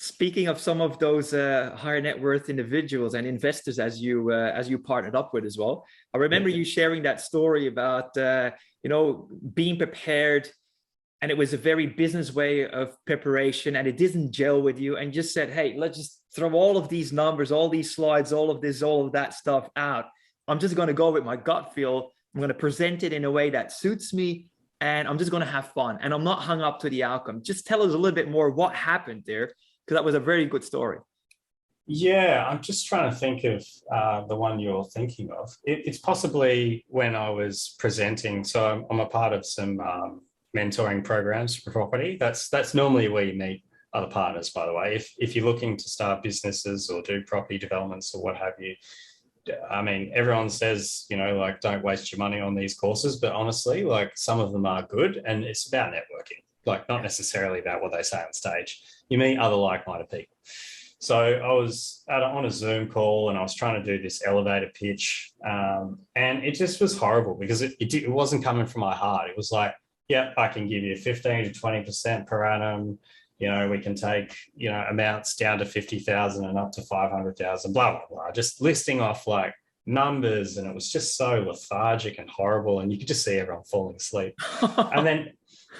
Speaking of some of those higher net worth individuals and investors, as you partnered up with as well, I Yeah. remember you sharing that story about being prepared, and it was a very business way of preparation, and it didn't gel with you, and just said, "Hey, let's just throw all of these numbers, all these slides, all of this, all of that stuff out. I'm just going to go with my gut feel. I'm going to present it in a way that suits me, and I'm just going to have fun, and I'm not hung up to the outcome." Just tell us a little bit more what happened there, because that was a very good story. Yeah, I'm just trying to think of the one you're thinking of. It's possibly when I was presenting. So I'm a part of some mentoring programs for property. That's normally where you meet other partners, by the way. If you're looking to start businesses or do property developments or what have you, I mean, everyone says, like, don't waste your money on these courses, but honestly, like, some of them are good, and it's about networking, like, not necessarily about what they say on stage. You meet other like-minded people. So I was on a Zoom call and I was trying to do this elevator pitch, and it just was horrible because it wasn't coming from my heart. It was like, yeah, I can give you 15 to 20% per annum. We can take, amounts down to 50,000 and up to 500,000, blah, blah, blah. Just listing off like numbers. And it was just so lethargic and horrible. And you could just see everyone falling asleep. And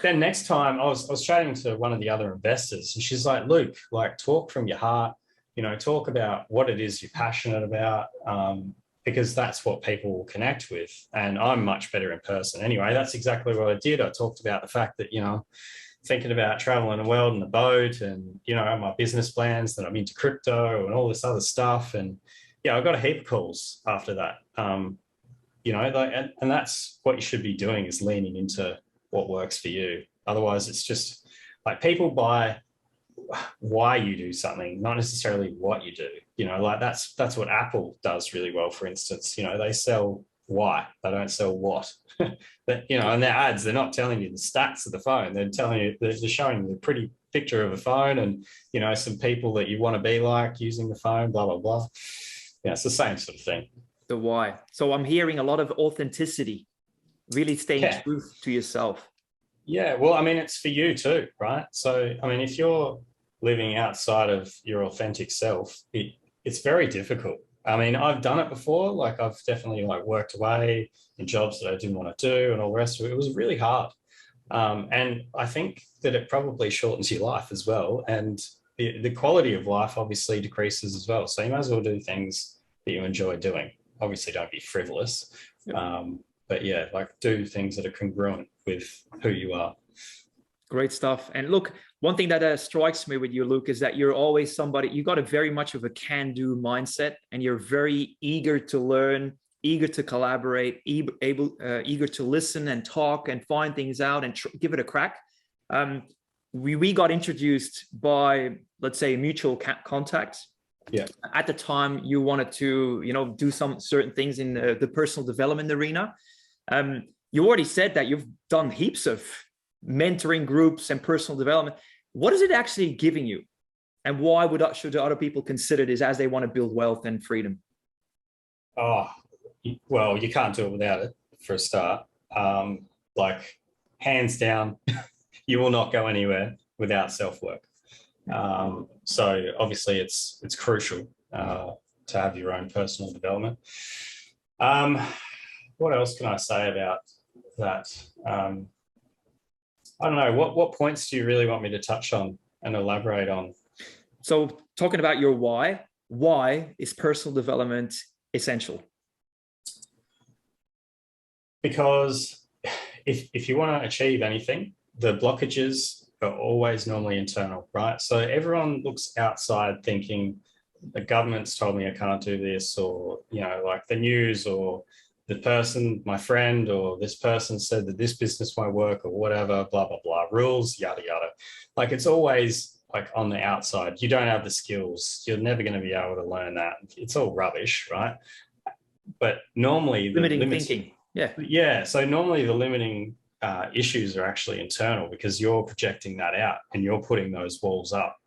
then next time I was chatting to one of the other investors, and she's like, "Luke, like, talk from your heart, talk about what it is you're passionate about, because that's what people will connect with. And I'm much better in person." Anyway, that's exactly what I did. I talked about the fact that, thinking about traveling the world in a boat, and, my business plans, that I'm into crypto and all this other stuff. And yeah, I got a heap of calls after that. And that's what you should be doing, is leaning into what works for you. Otherwise, it's just like, people buy why you do something, not necessarily what you do. Like, that's what Apple does really well, for instance. They sell why, they don't sell what. But and their ads, they're not telling you the stats of the phone, they're showing you the pretty picture of a phone, and some people that you want to be like using the phone, blah blah blah. Yeah, it's the same sort of thing. The why. So I'm hearing a lot of authenticity, really staying true to yourself. Yeah, well, I mean, it's for you too, right? So, I mean, if you're living outside of your authentic self, it's very difficult. I mean, I've done it before. Like, I've definitely, like, worked away in jobs that I didn't want to do and all the rest of it. It was really hard. And I think that it probably shortens your life as well. And the quality of life obviously decreases as well. So you might as well do things that you enjoy doing. Obviously, don't be frivolous. But yeah, like, do things that are congruent with who you are. Great stuff. And look, one thing that strikes me with you, Luke, is that you're always somebody, you got a very much of a can-do mindset, and you're very eager to learn, eager to collaborate, eager to listen and talk and find things out and give it a crack. We got introduced by, let's say, mutual contacts. Yeah. At the time, you wanted to, do some certain things in the personal development arena. You already said that you've done heaps of mentoring groups and personal development. What is it actually giving you, and why should other people consider this as they want to build wealth and freedom? Oh, well, you can't do it without it, for a start. Like, hands down, you will not go anywhere without self-work. So obviously it's crucial to have your own personal development. What else can I say about that? I don't know. What points do you really want me to touch on and elaborate on? So, talking about your why is personal development essential? Because if you want to achieve anything, the blockages are always normally internal, right? So everyone looks outside thinking, the government's told me I can't do this, or, like the news, or the person, my friend, or this person said that this business won't work, or whatever, blah, blah, blah, rules, yada, yada. Like, it's always like on the outside. You don't have the skills. You're never going to be able to learn that. It's all rubbish, right? But normally Limiting thinking. Yeah. So normally the limiting issues are actually internal, because you're projecting that out and you're putting those walls up.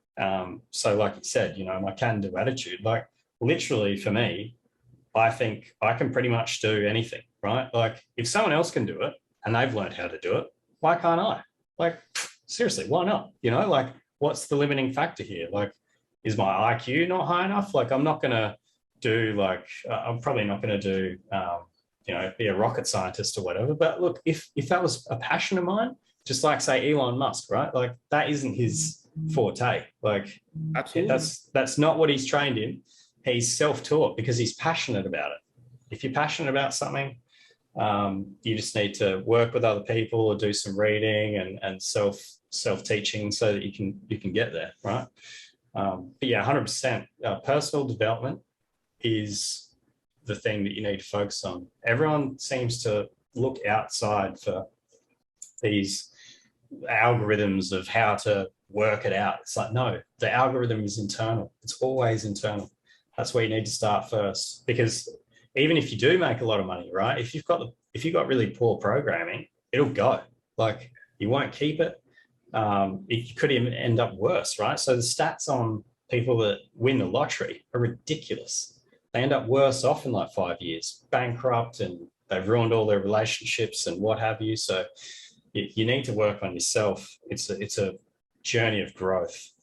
So like you said, my can-do attitude, like, literally for me, I think I can pretty much do anything, right? Like, if someone else can do it and they've learned how to do it, why can't I? Like, seriously, why not? Like, what's the limiting factor here? Like, is my IQ not high enough? Like, I'm not going to do like, I'm probably not going to do, be a rocket scientist or whatever. But look, if that was a passion of mine, just like say Elon Musk, right? Like that isn't his forte. Like Absolutely. that's not what he's trained in. He's self-taught because he's passionate about it. If you're passionate about something, you just need to work with other people or do some reading and self-teaching so that you can get there, right? But yeah, 100%. Personal development is the thing that you need to focus on. Everyone seems to look outside for these algorithms of how to work it out. It's like, no, the algorithm is internal. It's always internal. That's where you need to start first, because even if you do make a lot of money, right? If you've got really poor programming, it'll go. Like you won't keep it. It could even end up worse, right? So the stats on people that win the lottery are ridiculous. They end up worse off in like 5 years, bankrupt, and they've ruined all their relationships and what have you. So you need to work on yourself. It's a journey of growth.